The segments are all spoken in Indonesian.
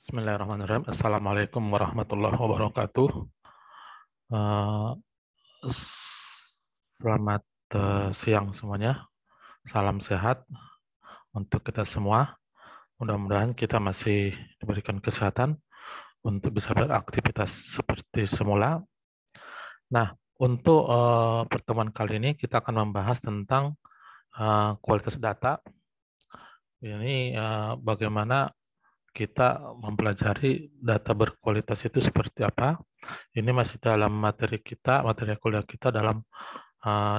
Bismillahirrahmanirrahim. Assalamualaikum warahmatullahi wabarakatuh. Eh, Selamat siang semuanya. Salam sehat untuk kita semua. Mudah-mudahan kita masih diberikan kesehatan untuk bisa beraktivitas seperti semula. Nah, untuk pertemuan kali ini kita akan membahas tentang kualitas data. Ini bagaimana kita mempelajari data berkualitas itu seperti apa. Ini masih dalam materi kita, materi kuliah kita dalam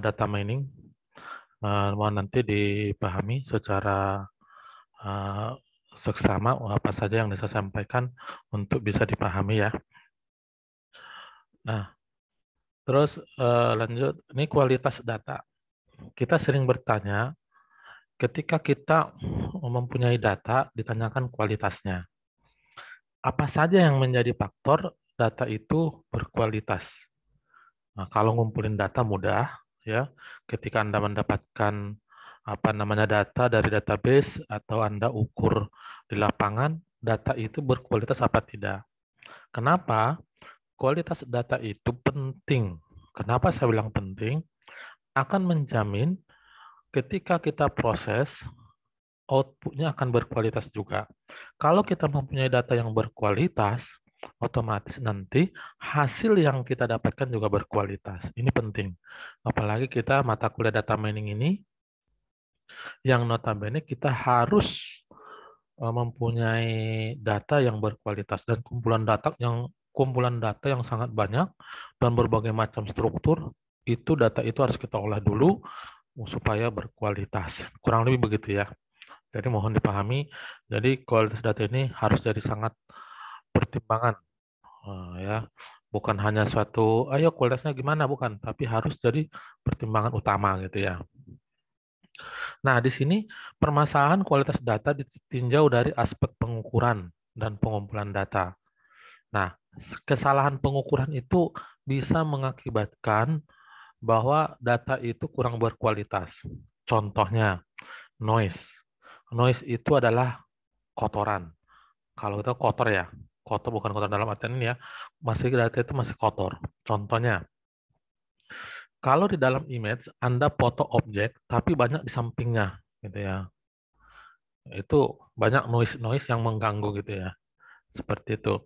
data mining. Mohon nanti dipahami secara uh, seksama apa saja yang saya sampaikan untuk bisa dipahami ya. Nah, terus lanjut, ini kualitas data. Kita sering bertanya, ketika kita mempunyai data, ditanyakan kualitasnya. Apa saja yang menjadi faktor data itu berkualitas? Nah, kalau ngumpulin data mudah, ya. Ketika Anda mendapatkan apa namanya data dari database atau Anda ukur di lapangan, data itu berkualitas apa tidak. Kenapa? Kualitas data itu penting. Kenapa saya bilang penting? Akan menjamin ketika kita proses, outputnya akan berkualitas juga. Kalau kita mempunyai data yang berkualitas, otomatis nanti hasil yang kita dapatkan juga berkualitas. Ini penting. Apalagi kita mata kuliah data mining ini, yang notabene kita harus mempunyai data yang berkualitas dan kumpulan data yang sangat banyak dan berbagai macam struktur. Itu data itu harus kita olah dulu supaya berkualitas. Kurang lebih begitu ya. Jadi mohon dipahami, jadi kualitas data ini harus jadi sangat pertimbangan ya. Bukan hanya suatu, ayo kualitasnya gimana, bukan, tapi harus jadi pertimbangan utama gitu ya. Nah, di sini permasalahan kualitas data ditinjau dari aspek pengukuran dan pengumpulan data. Nah, kesalahan pengukuran itu bisa mengakibatkan bahwa data itu kurang berkualitas. Contohnya, noise. Noise itu adalah kotoran. Kalau kita kotor ya, kotor bukan kotor dalam artian ini ya, masih data itu masih kotor. Contohnya, kalau di dalam image Anda foto objek tapi banyak di sampingnya, gitu ya, itu banyak noise yang mengganggu gitu ya, seperti itu.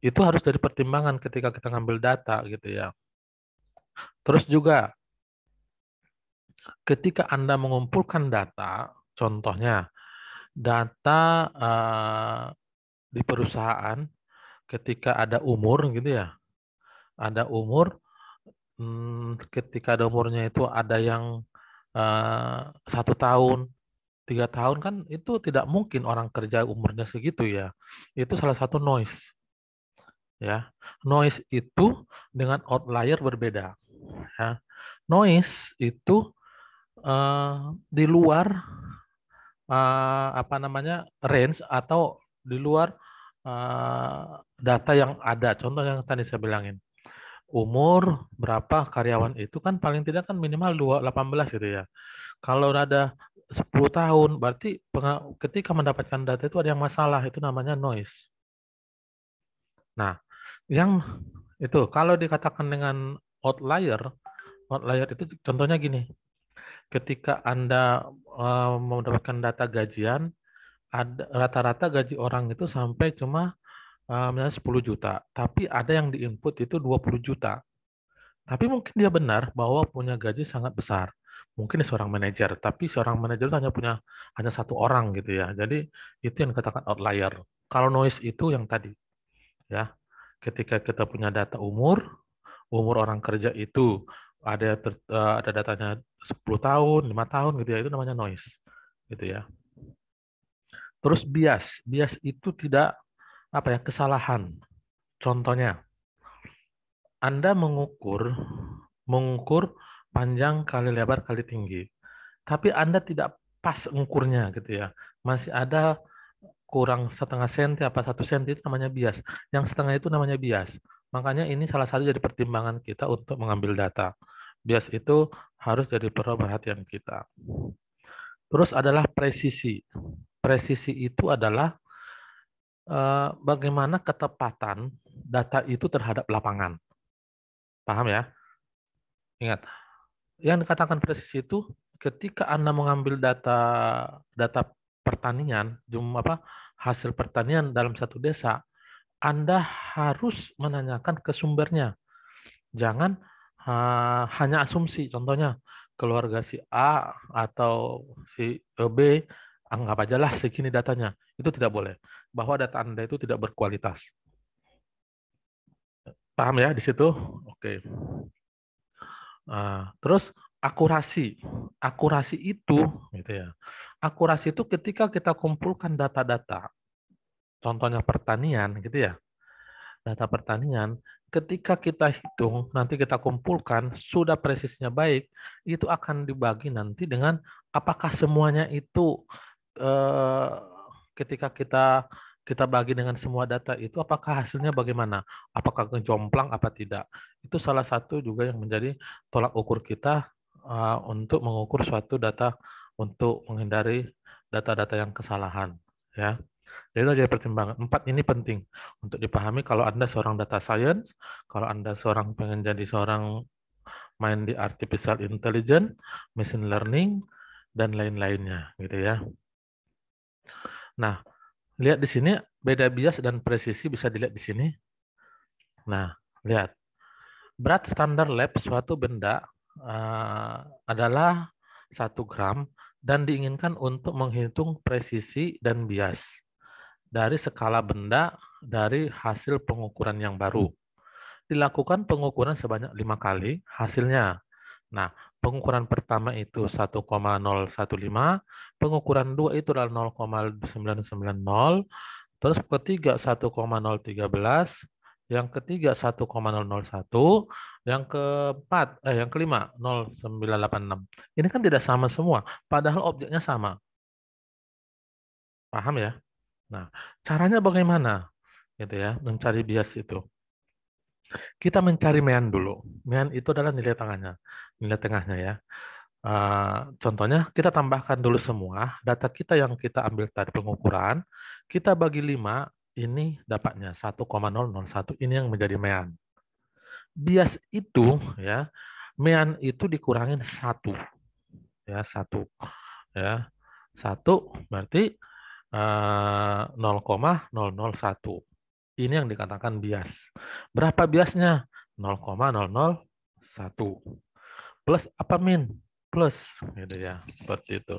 Itu harus jadi pertimbangan ketika kita ngambil data gitu ya. Terus juga ketika Anda mengumpulkan data, contohnya data di perusahaan ketika ada umur gitu ya, ada umur. Ketika ada umurnya itu ada yang 1 tahun, 3 tahun kan itu tidak mungkin orang kerja umurnya segitu ya. Itu salah satu noise ya. Noise itu dengan outlier berbeda. Ya. Noise itu eh, di luar apa namanya range atau di luar eh, data yang ada. Contoh yang tadi saya bilangin. Umur berapa karyawan itu kan paling tidak kan minimal 18 gitu ya. Kalau udah ada 10 tahun, berarti ketika mendapatkan data itu ada yang masalah, itu namanya noise. Nah, yang itu kalau dikatakan dengan outlier, outlier itu contohnya gini, ketika Anda mendapatkan data gajian, ada rata-rata gaji orang itu sampai cuma misalnya 10 juta, tapi ada yang diinput itu 20 juta. Tapi mungkin dia benar bahwa punya gaji sangat besar. Mungkin dia seorang manajer, tapi seorang manajer itu hanya punya hanya 1 orang gitu ya. Jadi itu yang dikatakan outlier. Kalau noise itu yang tadi ya. Ketika kita punya data umur, umur orang kerja itu ada datanya 10 tahun, 5 tahun gitu ya, itu namanya noise gitu ya. Terus bias, bias itu tidak apa ya, kesalahan. Contohnya, Anda mengukur panjang kali lebar kali tinggi. Tapi Anda tidak pas ukurnya gitu ya. Masih ada kurang setengah senti apa 1 senti, itu namanya bias. Yang setengah itu namanya bias. Makanya ini salah satu jadi pertimbangan kita untuk mengambil data. Bias itu harus jadi perhatian kita. Terus adalah presisi. Presisi itu adalah bagaimana ketepatan data itu terhadap lapangan. Paham ya? Ingat, yang dikatakan presisi itu ketika Anda mengambil data data pertanian, hasil pertanian dalam satu desa, Anda harus menanyakan ke sumbernya. Jangan hanya asumsi. Contohnya, keluarga si A atau si B, anggap aja lah segini datanya. Itu tidak boleh. Bahwa data Anda itu tidak berkualitas. Paham ya di situ? Oke. Terus akurasi. Akurasi itu, gitu ya. Akurasi itu ketika kita kumpulkan data-data, contohnya pertanian, gitu ya. Data pertanian, ketika kita hitung, nanti kita kumpulkan, sudah presisinya baik, itu akan dibagi nanti dengan apakah semuanya itu eh, ketika kita kita bagi dengan semua data itu, apakah hasilnya bagaimana? Apakah kejomplang apa tidak? Itu salah satu juga yang menjadi tolak ukur kita untuk mengukur suatu data untuk menghindari data-data yang kesalahan. Ya. Jadi itu jadi pertimbangan. Empat ini penting untuk dipahami kalau Anda seorang data science, kalau Anda seorang pengen jadi seorang main di artificial intelligence, machine learning, dan lain-lainnya, gitu ya. Nah, lihat di sini beda bias dan presisi bisa dilihat di sini. Nah, lihat berat standar lab suatu benda adalah 1 gram dan diinginkan untuk menghitung presisi dan bias dari skala benda dari hasil pengukuran yang baru. Dilakukan pengukuran sebanyak 5 kali, hasilnya. Nah, pengukuran pertama itu 1,015, pengukuran 2 itu adalah 0,990, terus ketiga 1,013, yang ketiga 1,001, yang kelima 0,986. Ini kan tidak sama semua, padahal objeknya sama. Paham ya? Nah, caranya bagaimana? Gitu ya, mencari bias itu. Kita mencari mean dulu. Mean itu adalah nilai tengahnya ya. Contohnya kita tambahkan dulu semua data kita yang kita ambil tadi pengukuran, kita bagi 5, ini dapatnya 1,001. Ini yang menjadi mean. Bias itu ya, mean itu dikurangin 1 ya, 1 ya. 1 berarti 0,001. Ini yang dikatakan bias. Berapa biasnya? 0,001. Plus apa min? Plus, gitu ya. Seperti itu.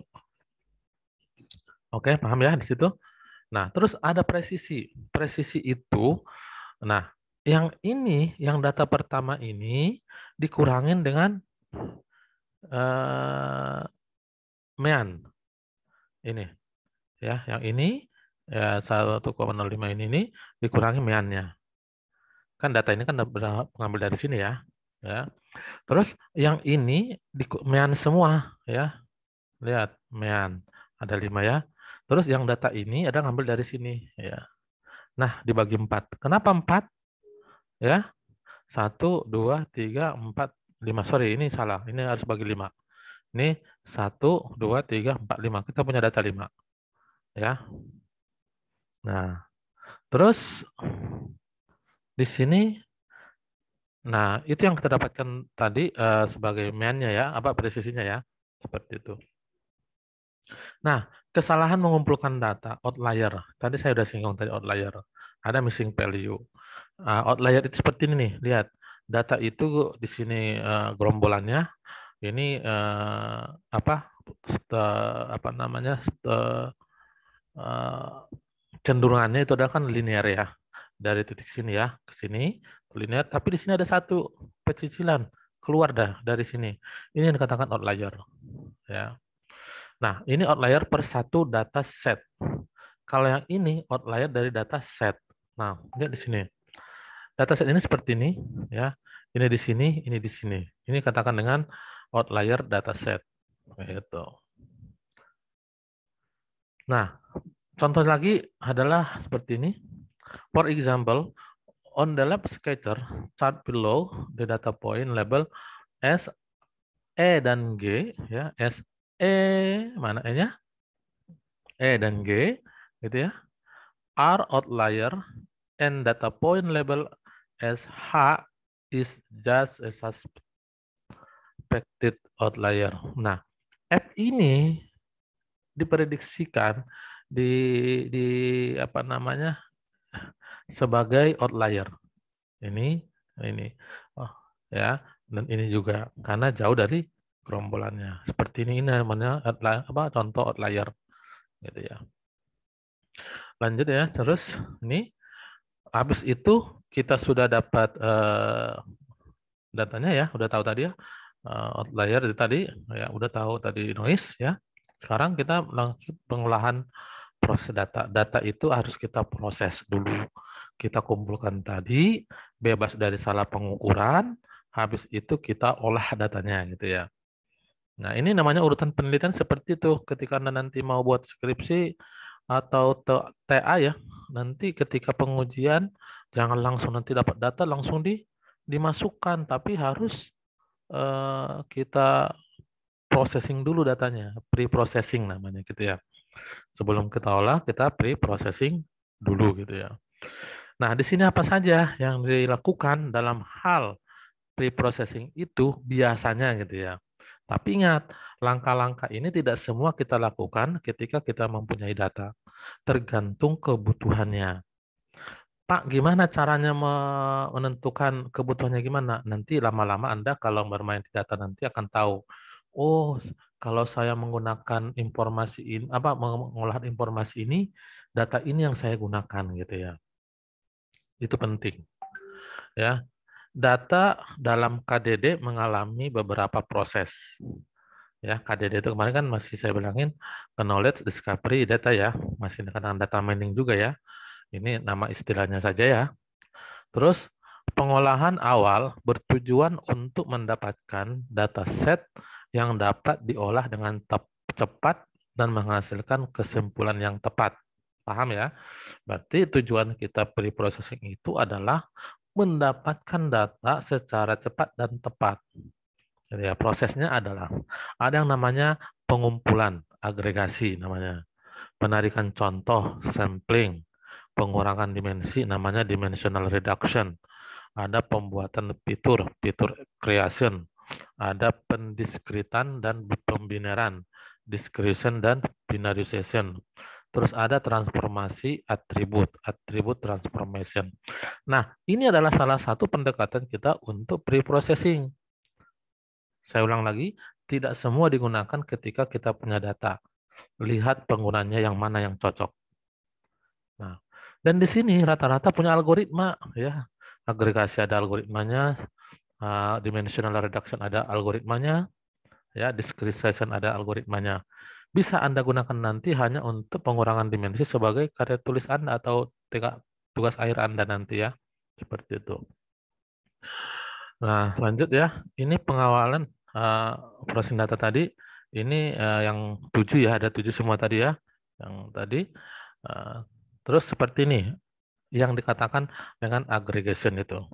Oke, paham ya di situ? Nah, terus ada presisi. Presisi itu, nah, yang ini, yang data pertama ini dikurangin dengan eh, mean. Ini, ya, yang ini ya 1,05 ini dikurangi meannya. Kan data ini kan mengambil dari sini ya. Ya. Terus yang ini di mean semua ya. Lihat mean ada 5 ya. Terus yang data ini ada ngambil dari sini ya. Nah, dibagi 4. Kenapa 4? Ya. 1, 2, 3, 4, 5. Sorry, ini salah. Ini harus bagi 5. Ini 1, 2, 3, 4, 5. Kita punya data 5 ya. Nah, terus di sini, nah itu yang kita dapatkan tadi sebagai mean-nya ya, apa presisinya ya, seperti itu. Nah, kesalahan mengumpulkan data, outlier. Tadi saya sudah singgung tadi outlier. Ada missing value. Outlier itu seperti ini nih, lihat. Data itu di sini gerombolannya, ini apa namanya, eh, cenderungannya itu adalah kan linear ya. Dari titik sini ya ke sini linear, tapi di sini ada satu pecicilan keluar dari sini. Ini yang dikatakan outlier ya. Nah, ini outlier per satu data set. Kalau yang ini outlier dari data set. Nah, lihat di sini. Data set ini seperti ini ya. Ini di sini, ini di sini. Ini katakan dengan outlier data set. Gitu. Nah, contoh lagi adalah seperti ini. For example, on the left scatter chart below the data point label S, E dan G ya, S, E mana E-nya? E dan G gitu ya. are outlier and data point label as H is just a suspected outlier. Nah, F ini diprediksikan di di apa namanya sebagai outlier. Ini, oh ya, dan ini juga karena jauh dari gerombolannya. Seperti ini namanya outlier, contoh outlier, gitu ya. Lanjut ya, terus ini habis itu kita sudah dapat datanya ya, udah tahu tadi ya outlier tadi ya, udah tahu tadi noise ya. Sekarang kita langsung pengolahan proses data. Data itu harus kita proses dulu. Kita kumpulkan tadi, bebas dari salah pengukuran, habis itu kita olah datanya gitu ya. Nah, ini namanya urutan penelitian seperti itu. Ketika Anda nanti mau buat skripsi atau TA ya, nanti ketika pengujian jangan langsung nanti dapat data langsung dimasukkan, tapi harus kita processing dulu datanya, pre-processing namanya gitu ya. Sebelum kita olah, kita pre-processing dulu gitu ya. Nah, di sini apa saja yang dilakukan dalam hal pre-processing itu biasanya gitu ya. Tapi ingat, langkah-langkah ini tidak semua kita lakukan ketika kita mempunyai data. Tergantung kebutuhannya. Pak, gimana caranya menentukan kebutuhannya gimana? Nanti lama-lama Anda kalau bermain di data nanti akan tahu. Oh, kalau saya menggunakan informasi ini, mengolah informasi ini, data ini yang saya gunakan gitu ya. Itu penting. Ya, data dalam KDD mengalami beberapa proses. Ya, KDD itu kemarin kan masih saya bilangin knowledge discovery data ya, masih dengan data mining juga ya. Ini nama istilahnya saja ya. Terus pengolahan awal bertujuan untuk mendapatkan dataset yang dapat diolah dengan cepat dan menghasilkan kesimpulan yang tepat. Paham ya? Berarti tujuan kita pre-processing itu adalah mendapatkan data secara cepat dan tepat. Jadi ya, prosesnya adalah ada yang namanya pengumpulan, agregasi namanya. Penarikan contoh, sampling, pengurangan dimensi namanya dimensional reduction. Ada pembuatan fitur, fitur creation. Ada pendiskritan dan pembinaran, discretion dan binarization. Terus ada transformasi atribut, atribut transformation. Nah, ini adalah salah satu pendekatan kita untuk pre-processing. Saya ulang lagi, tidak semua digunakan ketika kita punya data. Lihat penggunanya yang mana yang cocok. Nah, dan di sini rata-rata punya algoritma ya. Agregasi ada algoritmanya, dimensional reduction ada algoritmanya, ya, discretization ada algoritmanya. Bisa Anda gunakan nanti hanya untuk pengurangan dimensi sebagai karya tulis Anda atau tugas akhir Anda nanti ya. Seperti itu. Nah, lanjut ya. Ini pengawalan processing data tadi. Ini yang 7 ya, ada 7 semua tadi ya. Yang tadi. Terus seperti ini, yang dikatakan dengan aggregation itu.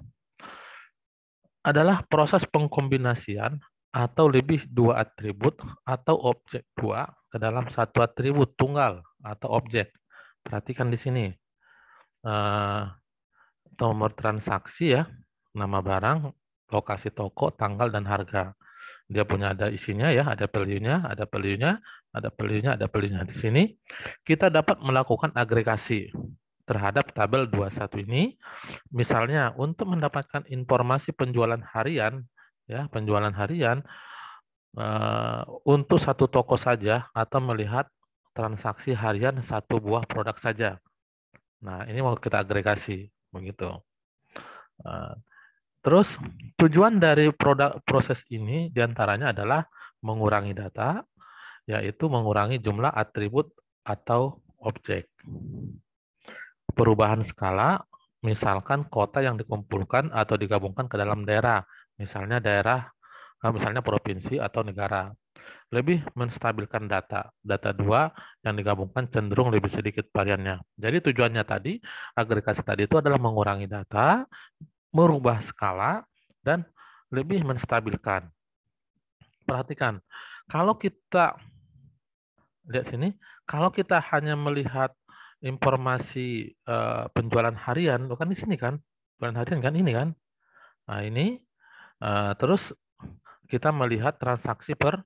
Adalah proses pengkombinasian atau lebih dua atribut atau objek dua ke dalam satu atribut tunggal atau objek. Perhatikan di sini. Nomor transaksi ya, nama barang, lokasi toko, tanggal, dan harga. Dia punya ada isinya ya, ada value-nya, ada value-nya, ada value-nya, ada value-nya. Di sini kita dapat melakukan agregasi terhadap tabel 21 ini. Misalnya untuk mendapatkan informasi penjualan harian ya, penjualan harian untuk satu toko saja atau melihat transaksi harian satu buah produk saja. Nah, ini mau kita agregasi begitu. Terus tujuan dari proses ini diantaranya adalah mengurangi data, yaitu mengurangi jumlah atribut atau objek. Perubahan skala, misalkan kota yang dikumpulkan atau digabungkan ke dalam daerah, misalnya misalnya provinsi atau negara. Lebih menstabilkan data. Data dua yang digabungkan cenderung lebih sedikit variannya. Jadi tujuannya tadi, agregasi tadi itu adalah mengurangi data, merubah skala, dan lebih menstabilkan. Perhatikan, kalau kita lihat sini, kalau kita hanya melihat informasi penjualan harian, bukan di sini kan? Penjualan harian kan ini kan? Nah, ini terus kita melihat transaksi per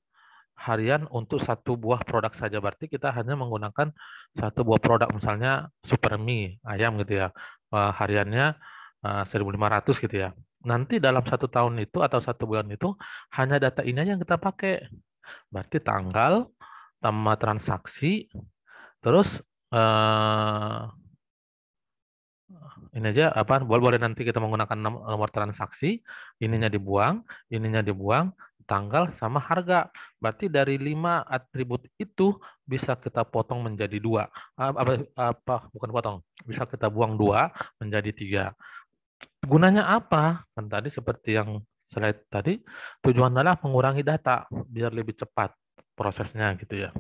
harian untuk satu buah produk saja. Berarti kita hanya menggunakan satu buah produk, misalnya super mie ayam gitu ya. Hariannya 1.500 gitu ya. Nanti dalam satu tahun itu atau satu bulan itu hanya data ini aja yang kita pakai. Berarti tanggal, nama transaksi, terus eh, ini aja apa boleh boleh nanti kita menggunakan nomor transaksi, ininya dibuang, tanggal sama harga. Berarti dari 5 atribut itu bisa kita potong menjadi 2. Apa bukan potong, bisa kita buang 2 menjadi 3. Gunanya apa? Kan tadi seperti yang slide tadi, tujuan adalah mengurangi data biar lebih cepat prosesnya gitu ya.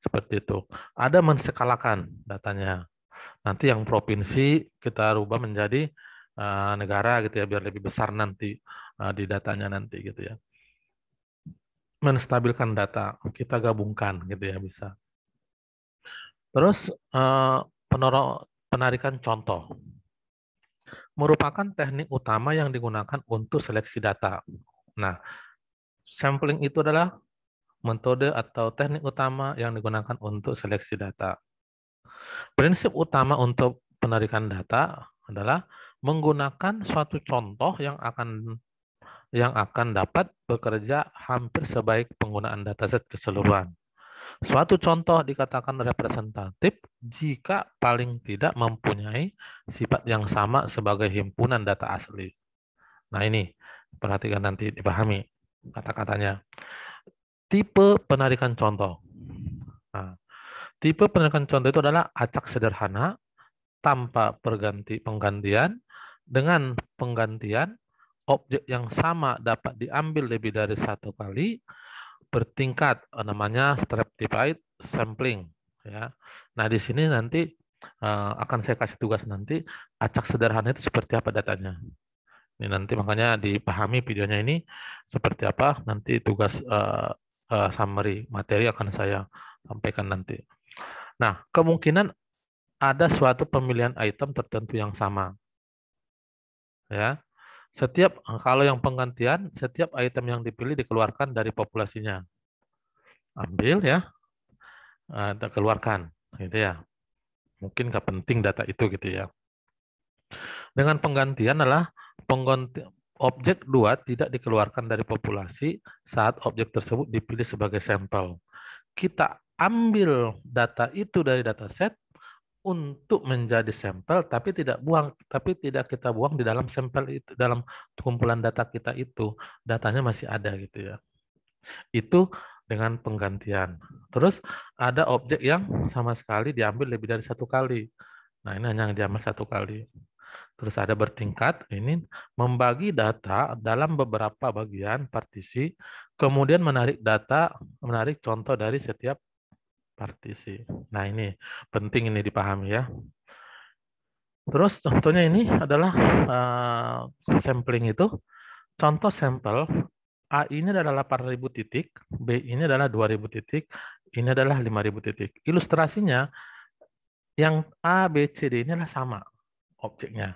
Seperti itu. Ada menskalakan datanya. Nanti yang provinsi kita rubah menjadi negara gitu ya, biar lebih besar nanti di datanya nanti gitu ya. Menstabilkan data, kita gabungkan gitu ya bisa. Terus penarikan contoh merupakan teknik utama yang digunakan untuk seleksi data. Nah, sampling itu adalah metode atau teknik utama yang digunakan untuk seleksi data. Prinsip utama untuk penarikan data adalah menggunakan suatu contoh yang akan dapat bekerja hampir sebaik penggunaan dataset keseluruhan. Suatu contoh dikatakan representatif jika paling tidak mempunyai sifat yang sama sebagai himpunan data asli. Nah ini, perhatikan nanti dipahami kata-katanya. Tipe penarikan contoh. Nah, tipe penarikan contoh itu adalah acak sederhana, tanpa penggantian, dengan penggantian objek yang sama dapat diambil lebih dari satu kali, bertingkat, namanya stratified sampling ya. Nah, di sini nanti akan saya kasih tugas nanti acak sederhana itu seperti apa datanya. Ini nanti makanya dipahami videonya ini seperti apa, nanti tugas summary materi akan saya sampaikan nanti. Nah, kemungkinan ada suatu pemilihan item tertentu yang sama ya. Kalau yang penggantian, setiap item yang dipilih dikeluarkan dari populasinya. Ambil ya, keluarkan gitu ya. Mungkin nggak penting data itu gitu ya. Dengan penggantian adalah pengganti objek 2 tidak dikeluarkan dari populasi saat objek tersebut dipilih sebagai sampel. Kita ambil data itu dari dataset untuk menjadi sampel, tapi tidak kita buang di dalam sampel itu, dalam kumpulan data kita itu datanya masih ada gitu ya. Itu dengan penggantian. Terus ada objek yang sama sekali diambil lebih dari satu kali. Nah, ini hanya yang diambil satu kali. Terus ada bertingkat, ini membagi data dalam beberapa bagian partisi, kemudian menarik contoh dari setiap partisi. Nah, ini penting ini dipahami ya. Terus contohnya ini adalah sampling itu. Contoh sampel A ini adalah 8.000 titik, B ini adalah 2.000 titik, ini adalah 5.000 titik. Ilustrasinya yang A, B, C, D ini adalah sama objeknya.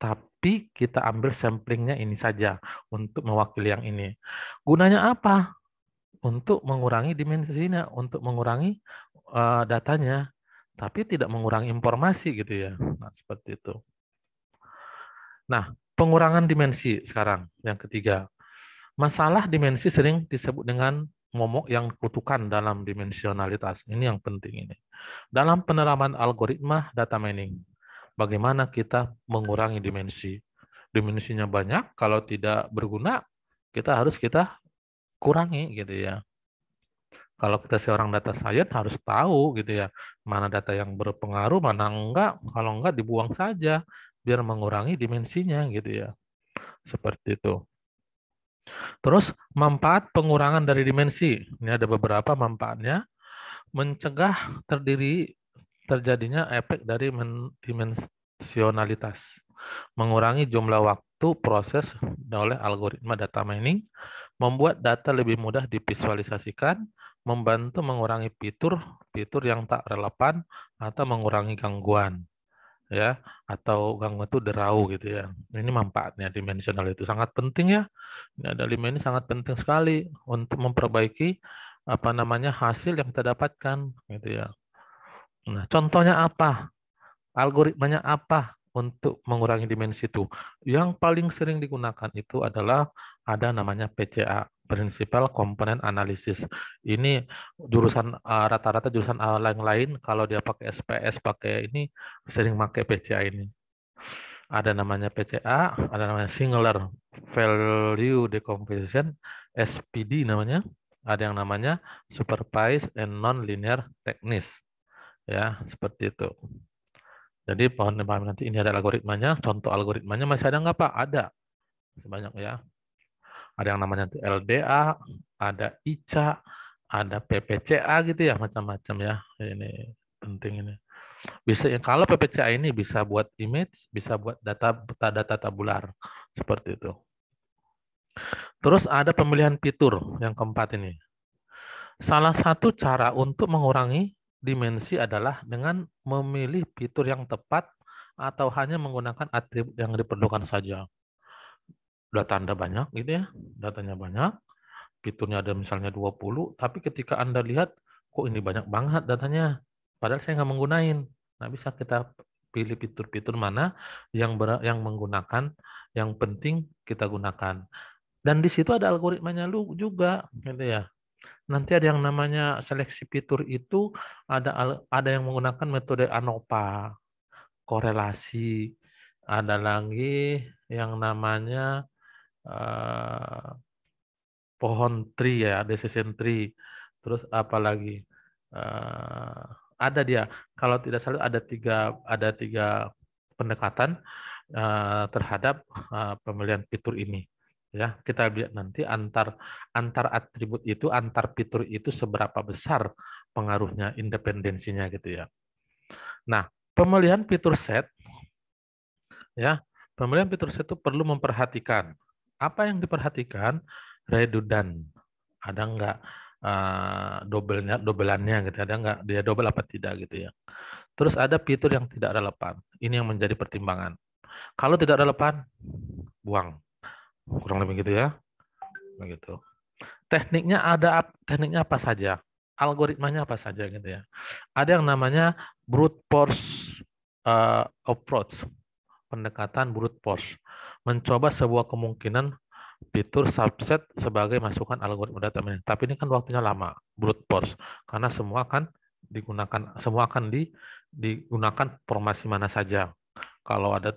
Tapi kita ambil samplingnya ini saja untuk mewakili yang ini. Gunanya apa? Untuk mengurangi dimensinya, untuk mengurangi datanya, tapi tidak mengurangi informasi gitu ya. Nah, seperti itu. Nah, pengurangan dimensi sekarang yang ketiga. Masalah dimensi sering disebut dengan momok yang kutukan dalam dimensionalitas. Ini yang penting ini. Dalam penerapan algoritma data mining, bagaimana kita mengurangi dimensi? Dimensinya banyak, kalau tidak berguna, kita kurangi gitu ya. Kalau kita seorang data science harus tahu gitu ya, mana data yang berpengaruh, mana enggak. Kalau enggak dibuang saja biar mengurangi dimensinya gitu ya. Seperti itu. Terus manfaat pengurangan dari dimensi. Ini ada beberapa manfaatnya. Mencegah terjadinya efek dari dimensionalitas. Mengurangi jumlah waktu proses oleh algoritma data mining. Membuat data lebih mudah divisualisasikan. membantu mengurangi fitur yang tak relevan atau mengurangi gangguan, ya, atau gangguan itu derau gitu ya. Ini manfaatnya dimensional itu sangat penting ya. Ini ada 5 ini sangat penting sekali untuk memperbaiki apa namanya hasil yang kita dapatkan gitu ya. Nah, contohnya apa? Algoritmanya apa untuk mengurangi dimensi itu? Yang paling sering digunakan itu adalah ada namanya PCA, Principal Component Analysis. Ini jurusan rata-rata jurusan yang lain kalau dia pakai SPS, pakai ini sering pakai PCA ini. Ada namanya PCA, ada namanya Singular Value Decomposition, SPD namanya. Ada yang namanya Supervised and Non-Linear Techniques. Ya, seperti itu. Jadi pohon paham nanti ini ada algoritmanya, contoh algoritmanya masih ada nggak Pak? Ada, sebanyak ya. Ada yang namanya LDA, ada ICA, ada PPCA gitu ya, macam-macam ya. Ini penting ini. Bisa kalau PPCA ini bisa buat image, bisa buat data tabular seperti itu. Terus ada pemilihan fitur yang keempat ini. Salah satu cara untuk mengurangi dimensi adalah dengan memilih fitur yang tepat atau hanya menggunakan atribut yang diperlukan saja. Data Anda banyak gitu ya, datanya banyak, fiturnya ada misalnya 20, tapi ketika Anda lihat, kok ini banyak banget datanya, padahal saya nggak menggunain. Nah, bisa kita pilih fitur-fitur mana yang menggunakan, yang penting kita gunakan. Dan di situ ada algoritmanya juga, gitu ya. Nanti ada yang namanya seleksi fitur itu ada yang menggunakan metode ANOVA, korelasi, ada lagi yang namanya eh, pohon tree ya, decision tree. Terus apa lagi? Eh, ada dia. Kalau tidak salah ada tiga pendekatan terhadap pemilihan fitur ini. Ya, kita lihat nanti antar antar atribut itu, antar fitur itu seberapa besar pengaruhnya, independensinya gitu ya. Nah, pemilihan fitur set ya, pemilihan fitur set itu perlu memperhatikan apa yang diperhatikan redundant, ada nggak dobelannya gitu, ada nggak dia double apa tidak gitu ya. Terus ada fitur yang tidak relevan, ini yang menjadi pertimbangan. Kalau tidak relevan, buang, kurang lebih gitu ya, begitu. Tekniknya apa saja, algoritmanya apa saja gitu ya. Ada yang namanya brute force approach, pendekatan brute force, mencoba sebuah kemungkinan fitur subset sebagai masukan algoritma data mining. Tapi ini kan waktunya lama, brute force, karena semua akan digunakan formasi mana saja. Kalau ada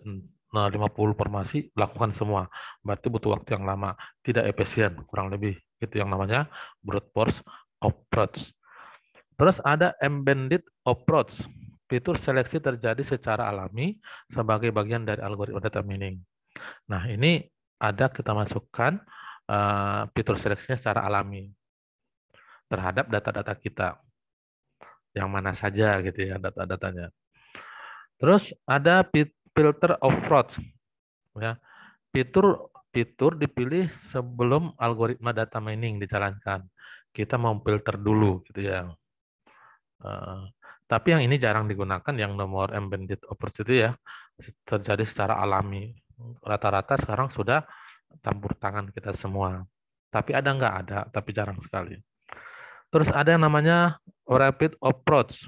50 formasi, lakukan semua. Berarti butuh waktu yang lama, tidak efisien, kurang lebih. Itu yang namanya brute force approach. Terus ada embedded approach. Fitur seleksi terjadi secara alami sebagai bagian dari algoritma data mining. Nah, ini ada kita masukkan fitur seleksinya secara alami terhadap data-data kita. Yang mana saja gitu ya data-datanya. Terus ada filter of fraud. Ya. Fitur dipilih sebelum algoritma data mining dijalankan. Kita mau filter dulu gitu ya. Tapi yang ini jarang digunakan, yang nomor embedded approach itu ya terjadi secara alami. Rata-rata sekarang sudah campur tangan kita semua. Tapi ada nggak? Ada, tapi jarang sekali. Terus ada yang namanya rapid approach,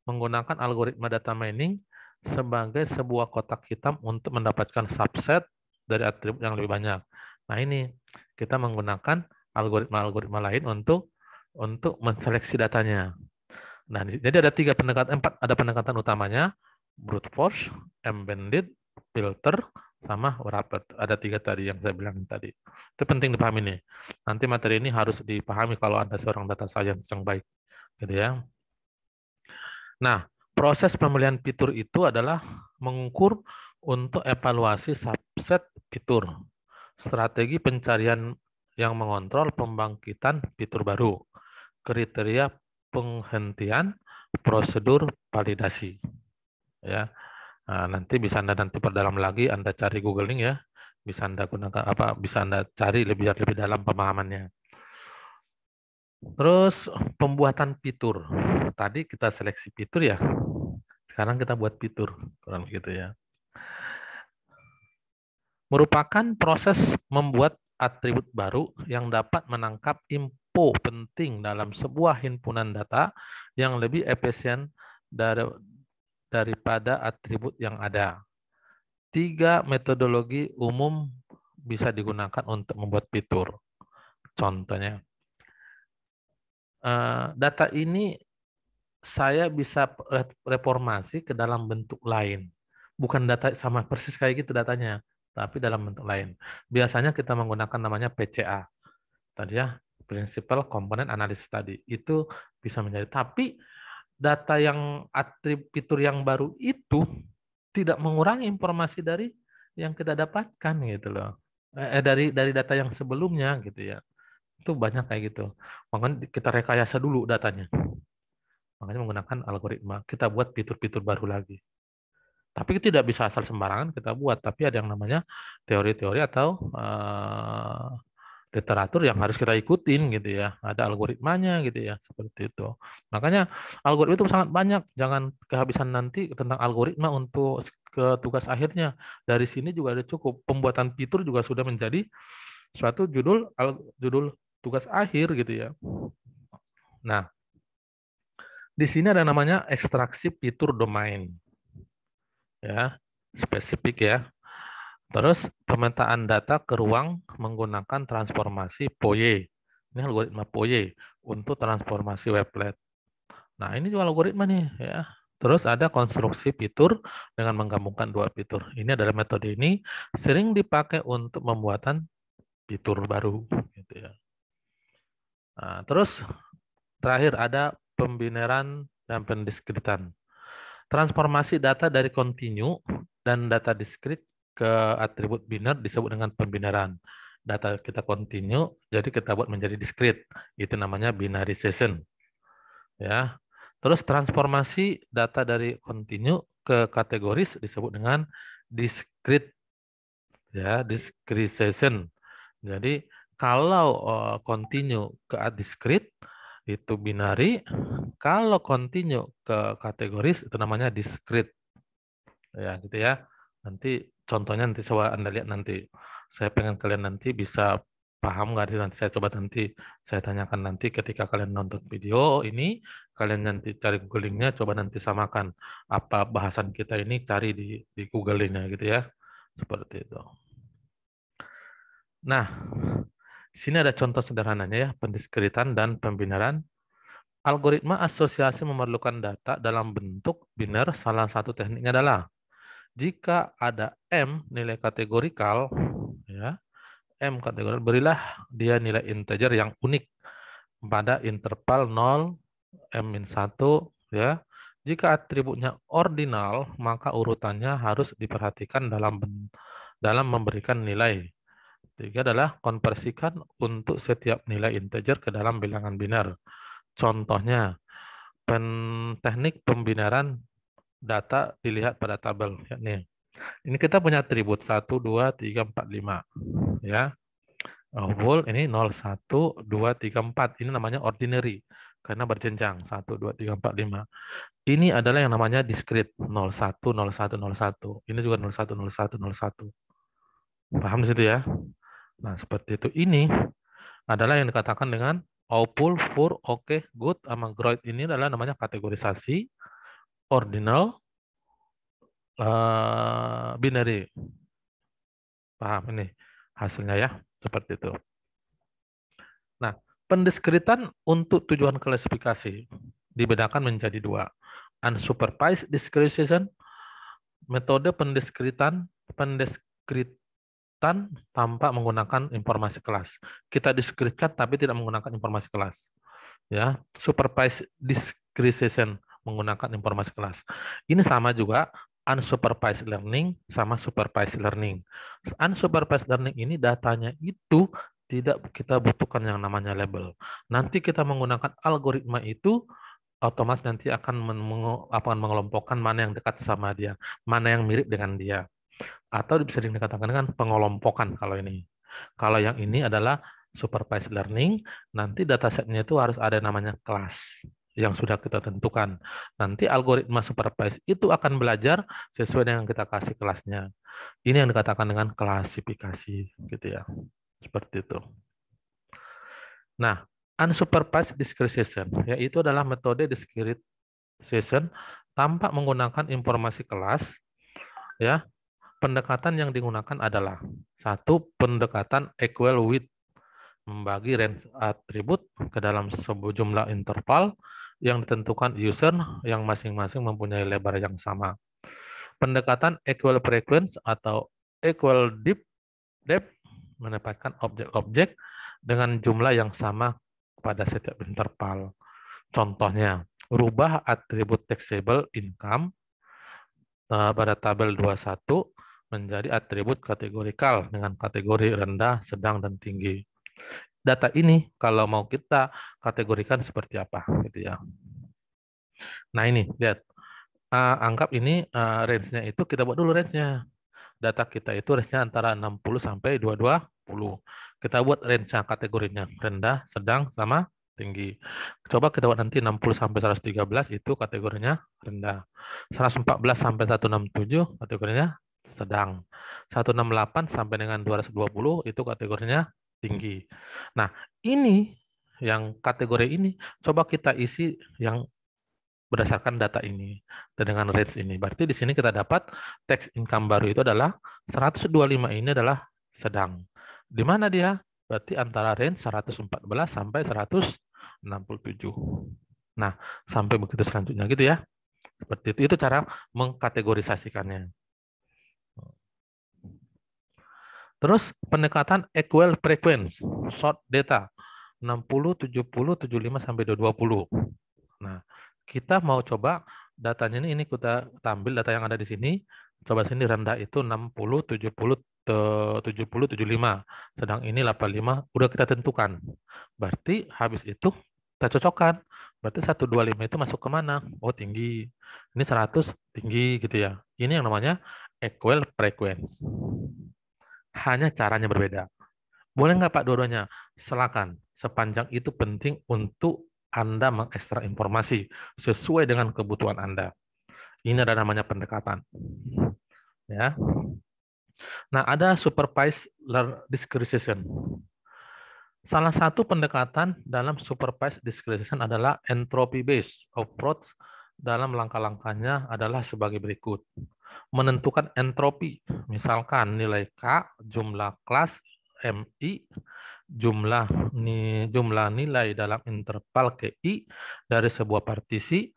menggunakan algoritma data mining sebagai sebuah kotak hitam untuk mendapatkan subset dari atribut yang lebih banyak. Nah ini kita menggunakan algoritma-algoritma lain untuk menseleksi datanya. Nah, jadi ada ada pendekatan utamanya, brute force, embedded, filter, sama rapid. Ada 3 tadi yang saya bilang tadi. Itu penting dipahami nih. Nanti materi ini harus dipahami kalau Anda seorang data science yang baik. Gitu ya. Nah, proses pemilihan fitur itu adalah mengukur untuk evaluasi subset fitur, strategi pencarian yang mengontrol pembangkitan fitur baru, kriteria penghentian, prosedur validasi. Ya, nah, nanti bisa Anda nanti perdalam lagi, Anda cari googling ya, bisa Anda gunakan bisa Anda cari lebih dalam pemahamannya. Terus pembuatan fitur. Tadi kita seleksi fitur ya. Sekarang kita buat fitur, kurang gitu ya. Merupakan proses membuat atribut baru yang dapat menangkap info penting dalam sebuah himpunan data yang lebih efisien daripada atribut yang ada. 3 metodologi umum bisa digunakan untuk membuat fitur. Contohnya, data ini saya bisa reformasi ke dalam bentuk lain. Bukan data sama persis kayak gitu datanya, tapi dalam bentuk lain. Biasanya kita menggunakan namanya PCA. Tadi ya, Principal Component Analysis tadi. Itu bisa menjadi. Tapi data yang atribut fitur yang baru itu tidak mengurangi informasi dari yang kita dapatkan gitu loh. Dari data yang sebelumnya gitu ya. Itu banyak kayak gitu. Makanya kita rekayasa dulu datanya. Makanya menggunakan algoritma. Kita buat fitur-fitur baru lagi. Tapi tidak bisa asal sembarangan kita buat. Tapi ada yang namanya teori-teori atau literatur yang harus kita ikutin gitu ya. Ada algoritmanya gitu ya. Seperti itu. Makanya algoritma itu sangat banyak. Jangan kehabisan nanti tentang algoritma untuk ke tugas akhirnya. Dari sini juga ada cukup. Pembuatan fitur juga sudah menjadi suatu judul tugas akhir gitu ya. Nah, di sini ada namanya ekstraksi fitur domain. Ya, spesifik ya. Terus pemetaan data ke ruang menggunakan transformasi Fourier. Ini algoritma Fourier untuk transformasi weblet. Nah, ini juga algoritma nih ya. Terus ada konstruksi fitur dengan menggabungkan dua fitur. Ini adalah metode ini sering dipakai untuk pembuatan fitur baru gitu ya. Nah, terus terakhir ada pembineran dan pendiskritan. Transformasi data dari kontinu dan data diskrit ke atribut biner disebut dengan pembineran. Data kita kontinu, jadi kita buat menjadi diskrit. Itu namanya binarization. Ya. Terus transformasi data dari kontinu ke kategoris disebut dengan diskrit. Ya, discretization. Jadi kalau kontinu ke diskrit itu binary, kalau kontinu ke kategoris itu namanya diskrit. Ya gitu ya. Nanti contohnya nanti coba Anda lihat nanti. Saya pengen kalian nanti bisa paham nggak sih, nanti saya coba nanti saya tanyakan nanti ketika kalian nonton video ini, kalian nanti cari googlingnya, coba nanti samakan apa bahasan kita ini, cari di Google-nya gitu ya. Seperti itu. Nah, di sini ada contoh sederhananya ya, pendiskritan dan pembinaran. Algoritma asosiasi memerlukan data dalam bentuk biner. Salah satu tekniknya adalah jika ada M nilai kategorikal, ya, M kategorikal, berilah dia nilai integer yang unik pada interval 0, M-1, ya. Jika atributnya ordinal, maka urutannya harus diperhatikan dalam memberikan nilai. Tiga adalah konversikan untuk setiap nilai integer ke dalam bilangan biner. Contohnya, teknik pembinaran data dilihat pada tabel. Ya, nih. Ini kita punya atribut 1, 2, 3, 4, 5. Ya. Whole ini 0, 1, 2, 3, 4. Ini namanya ordinary. Karena berjenjang. 1, 2, 3, 4, 5. Ini adalah yang namanya discrete. 0, 1, 0, 1, 0, 1. Ini juga 0, 1, 0, 1, 0, 1. Paham di situ ya? Nah, seperti itu. Ini adalah yang dikatakan dengan all for, okay, good, sama groid. Ini adalah namanya kategorisasi ordinal binary. Paham ini hasilnya ya? Seperti itu. Nah, pendiskritan untuk tujuan klasifikasi dibedakan menjadi dua. Unsupervised discretization, metode pendiskritan tanpa menggunakan informasi kelas. Kita diskritkan tapi tidak menggunakan informasi kelas. Ya, supervised discretization menggunakan informasi kelas. Ini sama juga unsupervised learning sama supervised learning. Unsupervised learning ini datanya itu tidak kita butuhkan yang namanya label. Nanti kita menggunakan algoritma itu otomatis nanti akan mengelompokkan mana yang dekat sama dia, mana yang mirip dengan dia. Atau bisa dikatakan dengan pengelompokan kalau ini. Kalau yang ini adalah supervised learning, nanti datasetnya itu harus ada namanya kelas yang sudah kita tentukan. Nanti algoritma supervised itu akan belajar sesuai dengan kita kasih kelasnya. Ini yang dikatakan dengan klasifikasi, gitu ya. Seperti itu. Nah, unsupervised discretization, yaitu adalah metode discretization tanpa menggunakan informasi kelas, ya. Pendekatan yang digunakan adalah satu, pendekatan equal width, membagi range atribut ke dalam sebuah jumlah interval yang ditentukan user yang masing-masing mempunyai lebar yang sama. Pendekatan equal frequency atau equal depth menempatkan objek-objek dengan jumlah yang sama pada setiap interval. Contohnya, rubah atribut taxable income pada tabel 21 menjadi atribut kategorikal dengan kategori rendah, sedang, dan tinggi. Data ini kalau mau kita kategorikan seperti apa gitu ya. Nah ini lihat, anggap ini range-nya itu kita buat dulu range-nya. Data kita itu range-nya antara 60 sampai 220. Kita buat range-nya kategorinya rendah, sedang, sama tinggi. Coba kita buat nanti 60 sampai 113 itu kategorinya rendah. 114 sampai 167 kategorinya sedang. 168 sampai dengan 220 itu kategorinya tinggi. Nah, ini yang kategori ini coba kita isi yang berdasarkan data ini dan dengan range ini. Berarti di sini kita dapat tax income baru itu adalah 125 ini adalah sedang. Di mana dia? Berarti antara range 114 sampai 167. Nah, sampai begitu selanjutnya gitu ya. Seperti itu. Itu cara mengkategorisasikannya. Terus pendekatan equal frequency, short data, 60, 70, 75 sampai 220. Nah, kita mau coba datanya ini kita tampil data yang ada di sini. Coba sini rendah itu 60, 70, 70, 75. Sedang ini 85 udah kita tentukan. Berarti habis itu kita cocokkan. Berarti 125 itu masuk ke mana? Oh, tinggi. Ini 100 tinggi gitu ya. Ini yang namanya equal frequency. Hanya caranya berbeda. Boleh nggak Pak dua-duanya? Silakan. Sepanjang itu penting untuk Anda mengekstrak informasi sesuai dengan kebutuhan Anda. Ini ada namanya pendekatan. Ya. Nah, ada supervised discretization. Salah satu pendekatan dalam supervised discretization adalah entropy based approach. Dalam langkah-langkahnya adalah sebagai berikut. Menentukan entropi, misalkan nilai K, jumlah kelas MI, jumlah nilai dalam interval KI dari sebuah partisi,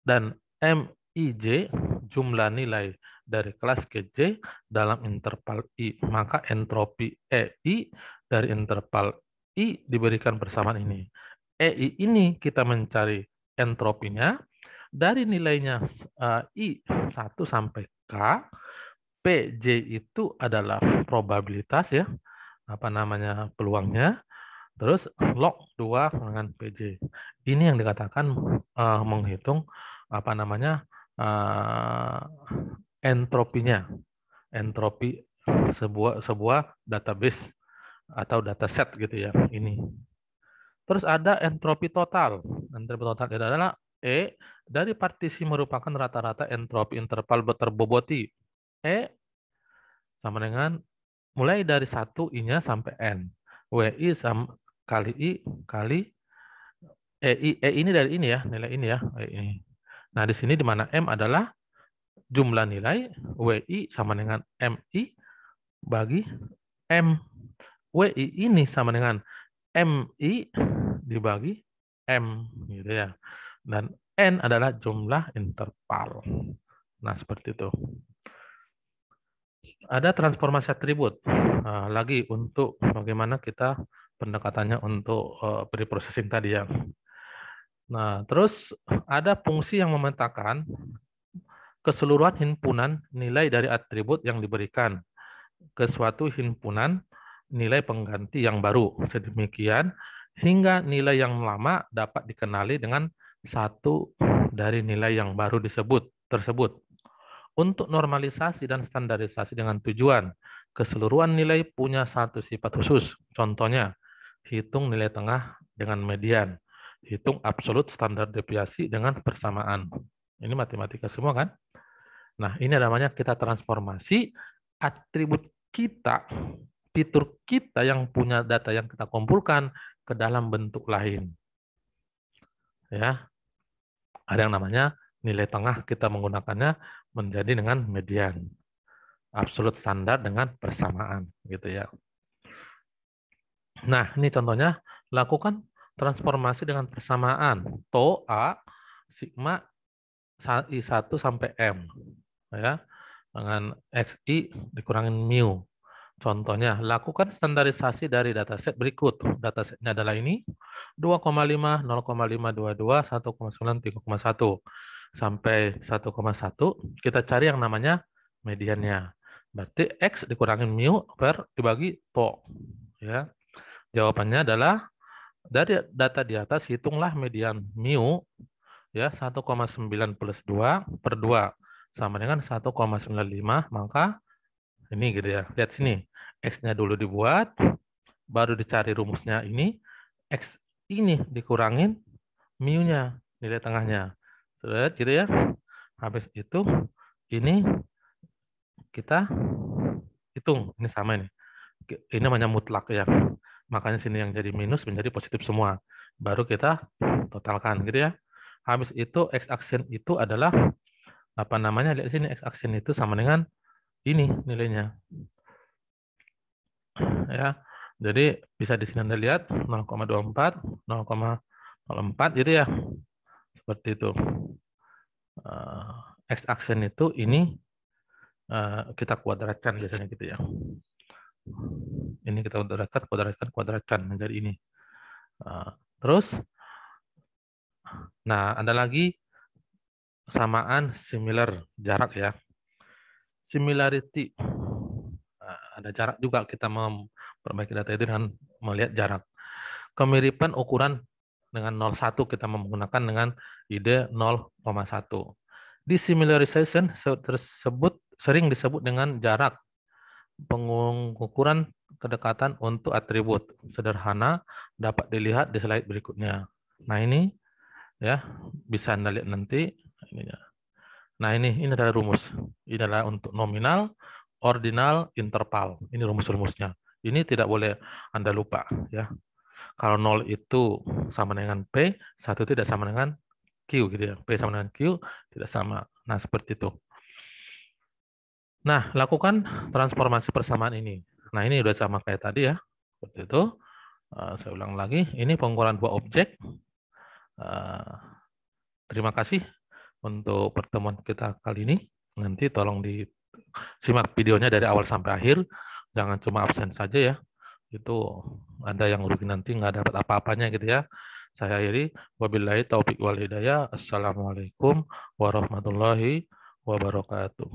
dan MIJ, jumlah nilai dari kelas KJ dalam interval I. Maka entropi EI dari interval I diberikan bersamaan ini. EI ini kita mencari entropinya dari nilainya I 1 sampai K. PJ itu adalah probabilitas ya, apa namanya, peluangnya. Terus log 2 dengan PJ. Ini yang dikatakan menghitung apa namanya, entropinya. Entropi sebuah database atau dataset gitu ya, ini. Terus ada entropi total. Entropi total itu adalah E dari partisi merupakan rata-rata entropi interval terboboti. E sama dengan mulai dari 1 I-nya sampai N. WI sama kali I kali EI. E ini dari ini ya, nilai ini ya. Ini. Nah, di sini di mana M adalah jumlah nilai, WI sama dengan MI bagi M. WI ini sama dengan MI dibagi M gitu ya. Dan N adalah jumlah interval. Nah, seperti itu. Ada transformasi atribut. Lagi untuk bagaimana kita pendekatannya untuk pre-processing tadi ya. Nah, terus ada fungsi yang memetakan keseluruhan himpunan nilai dari atribut yang diberikan ke suatu himpunan nilai pengganti yang baru. Sedemikian hingga nilai yang lama dapat dikenali dengan satu dari nilai yang baru tersebut. Untuk normalisasi dan standarisasi dengan tujuan keseluruhan nilai punya satu sifat khusus. Contohnya, hitung nilai tengah dengan median, hitung absolut standar deviasi dengan persamaan. Ini matematika semua kan? Nah, ini namanya kita transformasi atribut kita, fitur kita yang punya data yang kita kumpulkan ke dalam bentuk lain. Ya, ada yang namanya nilai tengah, kita menggunakannya menjadi dengan median, absolut standar dengan persamaan, gitu ya. Nah, ini contohnya, lakukan transformasi dengan persamaan tau A sigma I1 sampai M, ya, dengan XI dikurangin mu. Contohnya, lakukan standarisasi dari dataset berikut. Datasetnya adalah ini, 2,5, 0,522, 1,9, 3,1. Sampai 1,1, kita cari yang namanya mediannya. Berarti X dikurangin mu per dibagi to. Ya. Jawabannya adalah, dari data di atas, hitunglah median mu, ya, 1,9 plus 2 per 2 sama dengan 1,95, maka ini gitu ya. Lihat sini. X-nya dulu dibuat, baru dicari rumusnya ini. X ini dikurangin mu-nya, nilai tengahnya. Lihat gitu ya. Habis itu, ini kita hitung. Ini sama ini. Ini namanya mutlak ya. Makanya sini yang jadi minus menjadi positif semua. Baru kita totalkan gitu ya. Habis itu X action itu adalah apa namanya? Lihat sini, X action itu sama dengan ini nilainya. Ya. Jadi bisa di sini Anda lihat 0,24, 0,04 gitu ya. Seperti itu. X action itu ini kita kuadratkan biasanya gitu ya. Ini kita kuadratkan menjadi ini. Terus, nah ada lagi samaan similar, jarak ya. Similarity, ada jarak juga, kita memperbaiki data itu dengan melihat jarak. Kemiripan ukuran dengan 0,1 kita menggunakan dengan ide 0,1. Disimilarization tersebut sering disebut dengan jarak pengukuran kedekatan untuk atribut. Sederhana, dapat dilihat di slide berikutnya. Nah ini ya, bisa Anda lihat nanti. Nah ini adalah rumus. Ini adalah untuk nominal, ordinal, interval. Ini rumus-rumusnya. Ini tidak boleh Anda lupa ya. Kalau 0 itu sama dengan P, 1 tidak sama dengan Q gitu ya. P sama dengan Q tidak sama. Nah, seperti itu. Nah, lakukan transformasi persamaan ini. Nah, ini udah sama kayak tadi ya. Seperti itu. Saya ulang lagi. Ini pengukuran dua objek. Terima kasih untuk pertemuan kita kali ini. Nanti tolong disimak videonya dari awal sampai akhir. Jangan cuma absen saja ya. Itu ada yang rugi nanti nggak dapat apa-apanya gitu ya. Saya akhiri. Wabillahi taufiq wal hidayah. Assalamualaikum warahmatullahi wabarakatuh.